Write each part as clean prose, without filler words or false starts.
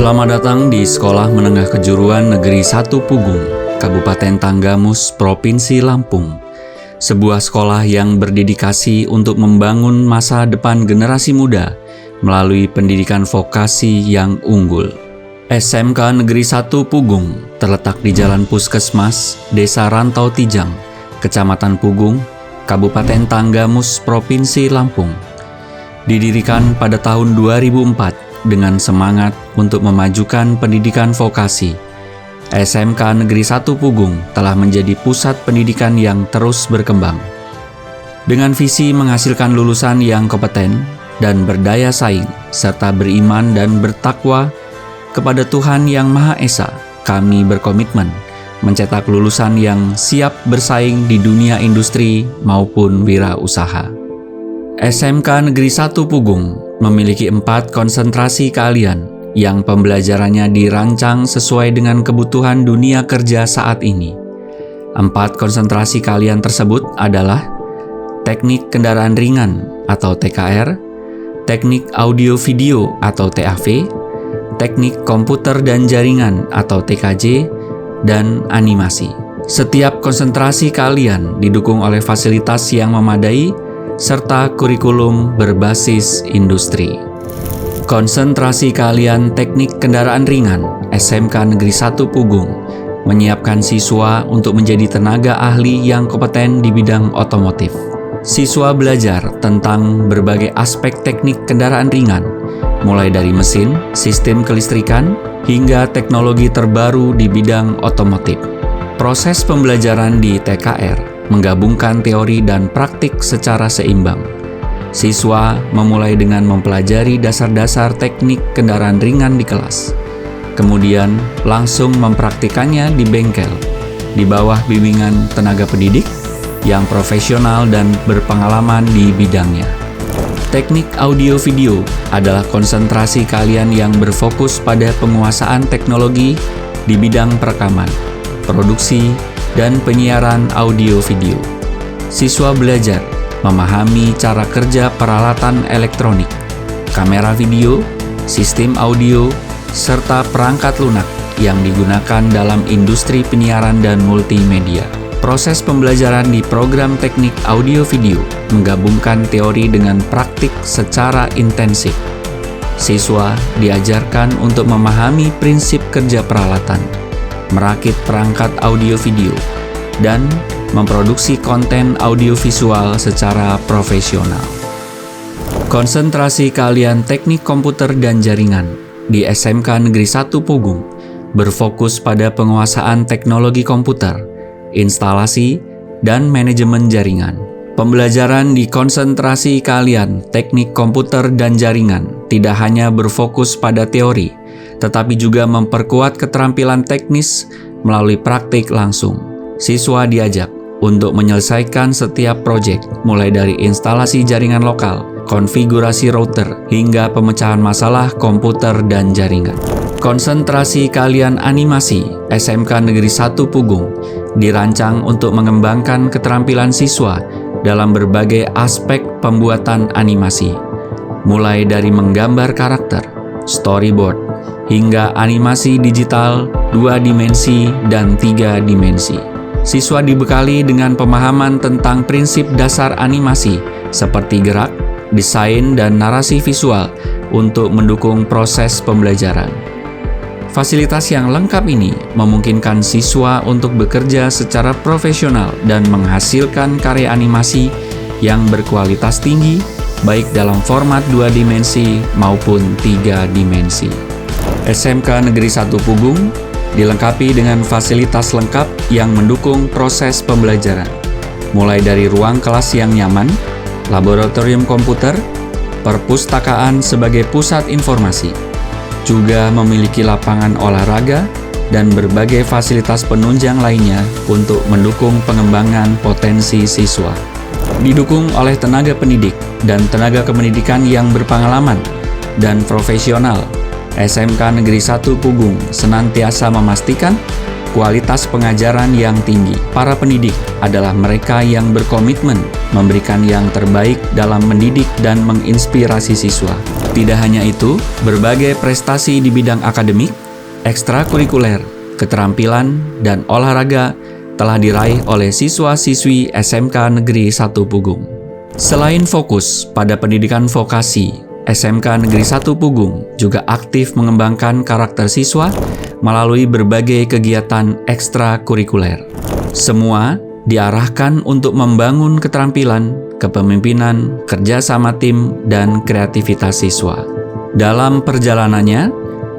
Selamat datang di Sekolah Menengah Kejuruan Negeri 1 Pugung, Kabupaten Tanggamus, Provinsi Lampung. Sebuah sekolah yang berdedikasi untuk membangun masa depan generasi muda melalui pendidikan vokasi yang unggul. SMK Negeri 1 Pugung terletak di Jalan Puskesmas, Desa Rantau Tijang, Kecamatan Pugung, Kabupaten Tanggamus, Provinsi Lampung. Didirikan pada tahun 2004 dengan semangat untuk memajukan pendidikan vokasi. SMK Negeri 1 Pugung telah menjadi pusat pendidikan yang terus berkembang. Dengan visi menghasilkan lulusan yang kompeten dan berdaya saing, serta beriman dan bertakwa kepada Tuhan Yang Maha Esa, kami berkomitmen mencetak lulusan yang siap bersaing di dunia industri maupun wirausaha. SMK Negeri 1 Pugung memiliki 4 konsentrasi keahlian yang pembelajarannya dirancang sesuai dengan kebutuhan dunia kerja saat ini. 4 konsentrasi keahlian tersebut adalah Teknik Kendaraan Ringan atau TKR, Teknik Audio Video atau TAV, Teknik Komputer dan Jaringan atau TKJ, dan Animasi. Setiap konsentrasi keahlian didukung oleh fasilitas yang memadai serta kurikulum berbasis industri. Konsentrasi keahlian Teknik Kendaraan Ringan SMK Negeri 1 Pugung menyiapkan siswa untuk menjadi tenaga ahli yang kompeten di bidang otomotif. Siswa belajar tentang berbagai aspek teknik kendaraan ringan, mulai dari mesin, sistem kelistrikan, hingga teknologi terbaru di bidang otomotif. Proses pembelajaran di TKR menggabungkan teori dan praktik secara seimbang. Siswa memulai dengan mempelajari dasar-dasar teknik kendaraan ringan di kelas, kemudian langsung mempraktikannya di bengkel, di bawah bimbingan tenaga pendidik yang profesional dan berpengalaman di bidangnya. Teknik audio video adalah konsentrasi keahlian yang berfokus pada penguasaan teknologi di bidang perekaman, produksi, dan penyiaran audio-video. Siswa belajar memahami cara kerja peralatan elektronik, kamera video, sistem audio, serta perangkat lunak yang digunakan dalam industri penyiaran dan multimedia. Proses pembelajaran di program teknik audio-video menggabungkan teori dengan praktik secara intensif. Siswa diajarkan untuk memahami prinsip kerja peralatan, merakit perangkat audio-video, dan memproduksi konten audiovisual secara profesional. Konsentrasi keahlian Teknik Komputer dan Jaringan di SMK Negeri 1 Pugung berfokus pada penguasaan teknologi komputer, instalasi, dan manajemen jaringan. Pembelajaran di konsentrasi keahlian Teknik Komputer dan Jaringan tidak hanya berfokus pada teori, tetapi juga memperkuat keterampilan teknis melalui praktik langsung. Siswa diajak untuk menyelesaikan setiap proyek, mulai dari instalasi jaringan lokal, konfigurasi router, hingga pemecahan masalah komputer dan jaringan. Konsentrasi keahlian animasi SMK Negeri 1 Pugung dirancang untuk mengembangkan keterampilan siswa dalam berbagai aspek pembuatan animasi, mulai dari menggambar karakter, storyboard, hingga animasi digital 2 dimensi dan 3 dimensi. Siswa dibekali dengan pemahaman tentang prinsip dasar animasi seperti gerak, desain, dan narasi visual untuk mendukung proses pembelajaran. Fasilitas yang lengkap ini memungkinkan siswa untuk bekerja secara profesional dan menghasilkan karya animasi yang berkualitas tinggi, baik dalam format 2 dimensi maupun 3 dimensi. SMK Negeri 1 Pugung dilengkapi dengan fasilitas lengkap yang mendukung proses pembelajaran, mulai dari ruang kelas yang nyaman, laboratorium komputer, perpustakaan sebagai pusat informasi, juga memiliki lapangan olahraga dan berbagai fasilitas penunjang lainnya untuk mendukung pengembangan potensi siswa. Didukung oleh tenaga pendidik dan tenaga kependidikan yang berpengalaman dan profesional, SMK Negeri 1 Pugung senantiasa memastikan kualitas pengajaran yang tinggi. Para pendidik adalah mereka yang berkomitmen memberikan yang terbaik dalam mendidik dan menginspirasi siswa. Tidak hanya itu, berbagai prestasi di bidang akademik, ekstrakurikuler, keterampilan, dan olahraga telah diraih oleh siswa-siswi SMK Negeri 1 Pugung. Selain fokus pada pendidikan vokasi, SMK Negeri 1 Pugung juga aktif mengembangkan karakter siswa melalui berbagai kegiatan ekstrakurikuler. Semua diarahkan untuk membangun keterampilan, kepemimpinan, kerjasama tim, dan kreativitas siswa. Dalam perjalanannya,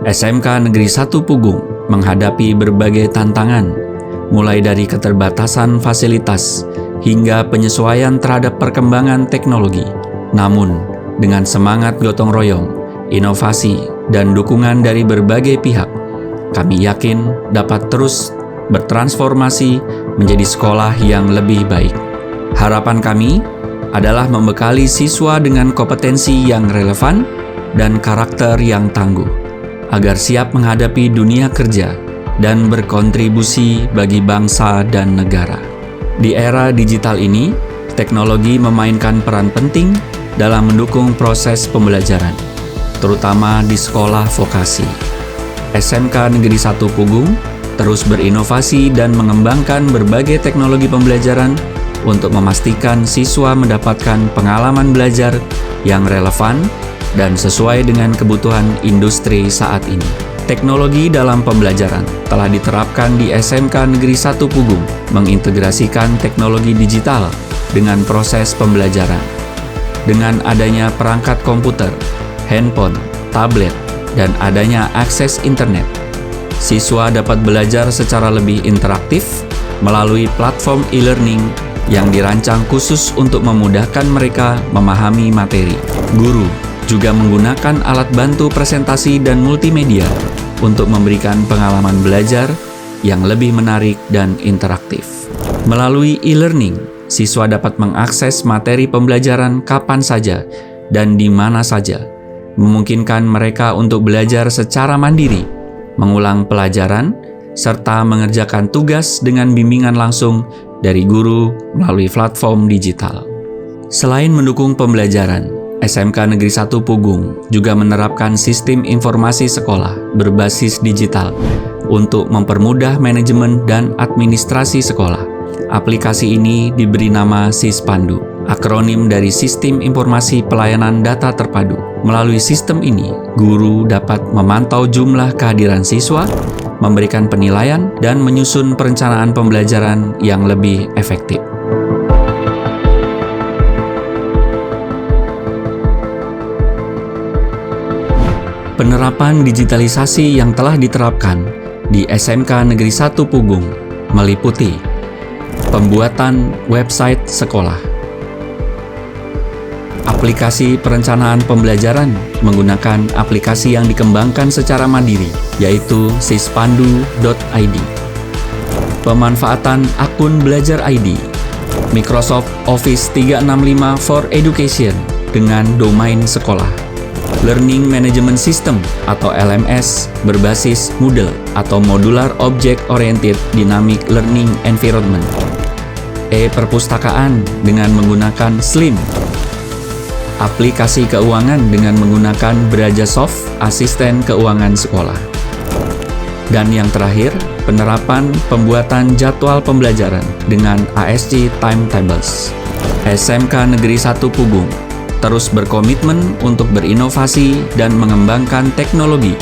SMK Negeri 1 Pugung menghadapi berbagai tantangan, mulai dari keterbatasan fasilitas hingga penyesuaian terhadap perkembangan teknologi. Namun, dengan semangat gotong royong, inovasi, dan dukungan dari berbagai pihak, kami yakin dapat terus bertransformasi menjadi sekolah yang lebih baik. Harapan kami adalah membekali siswa dengan kompetensi yang relevan dan karakter yang tangguh, agar siap menghadapi dunia kerja dan berkontribusi bagi bangsa dan negara. Di era digital ini, teknologi memainkan peran penting dalam mendukung proses pembelajaran, terutama di sekolah vokasi. SMK Negeri 1 Pugung terus berinovasi dan mengembangkan berbagai teknologi pembelajaran untuk memastikan siswa mendapatkan pengalaman belajar yang relevan dan sesuai dengan kebutuhan industri saat ini. Teknologi dalam pembelajaran telah diterapkan di SMK Negeri 1 Pugung, mengintegrasikan teknologi digital dengan proses pembelajaran. Dengan adanya perangkat komputer, handphone, tablet, dan adanya akses internet, siswa dapat belajar secara lebih interaktif melalui platform e-learning yang dirancang khusus untuk memudahkan mereka memahami materi. Guru juga menggunakan alat bantu presentasi dan multimedia untuk memberikan pengalaman belajar yang lebih menarik dan interaktif. Melalui e-learning, siswa dapat mengakses materi pembelajaran kapan saja dan di mana saja, memungkinkan mereka untuk belajar secara mandiri, mengulang pelajaran, serta mengerjakan tugas dengan bimbingan langsung dari guru melalui platform digital. Selain mendukung pembelajaran, SMK Negeri 1 Pugung juga menerapkan sistem informasi sekolah berbasis digital untuk mempermudah manajemen dan administrasi sekolah. Aplikasi ini diberi nama Sispandu, akronim dari Sistem Informasi Pelayanan Data Terpadu. Melalui sistem ini, guru dapat memantau jumlah kehadiran siswa, memberikan penilaian, dan menyusun perencanaan pembelajaran yang lebih efektif. Penerapan digitalisasi yang telah diterapkan di SMK Negeri 1 Pugung meliputi pembuatan website sekolah, aplikasi perencanaan pembelajaran menggunakan aplikasi yang dikembangkan secara mandiri, yaitu sispandu.id, pemanfaatan akun Belajar ID, Microsoft Office 365 for Education dengan domain sekolah, Learning Management System atau LMS berbasis Moodle atau Modular Object Oriented Dynamic Learning Environment, e-perpustakaan dengan menggunakan SLIM, aplikasi keuangan dengan menggunakan Brajasoft Asisten Keuangan Sekolah. Dan yang terakhir, penerapan pembuatan jadwal pembelajaran dengan ASC Timetables. SMK Negeri 1 Pugung terus berkomitmen untuk berinovasi dan mengembangkan teknologi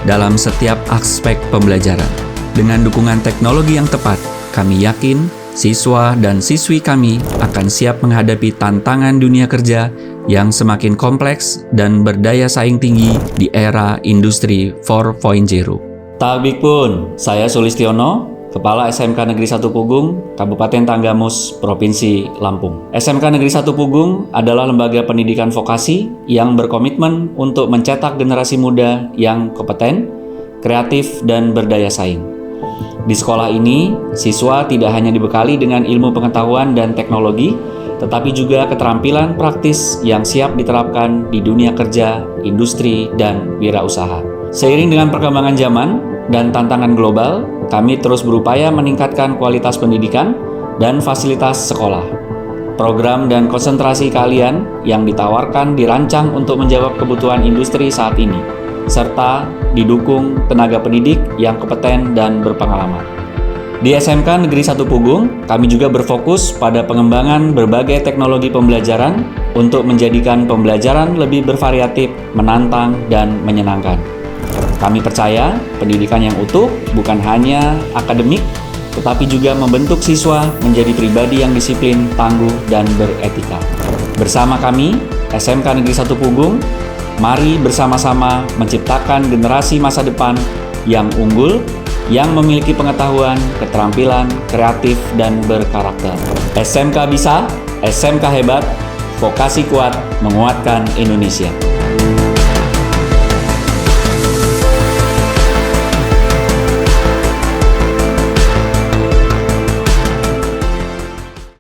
dalam setiap aspek pembelajaran. Dengan dukungan teknologi yang tepat, kami yakin siswa dan siswi kami akan siap menghadapi tantangan dunia kerja yang semakin kompleks dan berdaya saing tinggi di era industri 4.0. Tabikpun, saya Sulistiono, Kepala SMK Negeri 1 Pugung, Kabupaten Tanggamus, Provinsi Lampung. SMK Negeri 1 Pugung adalah lembaga pendidikan vokasi yang berkomitmen untuk mencetak generasi muda yang kompeten, kreatif, dan berdaya saing. Di sekolah ini, siswa tidak hanya dibekali dengan ilmu pengetahuan dan teknologi, tetapi juga keterampilan praktis yang siap diterapkan di dunia kerja, industri, dan wirausaha. Seiring dengan perkembangan zaman dan tantangan global, kami terus berupaya meningkatkan kualitas pendidikan dan fasilitas sekolah. Program dan konsentrasi kalian yang ditawarkan dirancang untuk menjawab kebutuhan industri saat ini, serta didukung tenaga pendidik yang kompeten dan berpengalaman. Di SMK Negeri 1 Pugung, kami juga berfokus pada pengembangan berbagai teknologi pembelajaran untuk menjadikan pembelajaran lebih bervariatif, menantang, dan menyenangkan. Kami percaya pendidikan yang utuh bukan hanya akademik, tetapi juga membentuk siswa menjadi pribadi yang disiplin, tangguh, dan beretika. Bersama kami, SMK Negeri 1 Pugung, mari bersama-sama menciptakan generasi masa depan yang unggul, yang memiliki pengetahuan, keterampilan, kreatif, dan berkarakter. SMK bisa, SMK hebat, vokasi kuat, menguatkan Indonesia.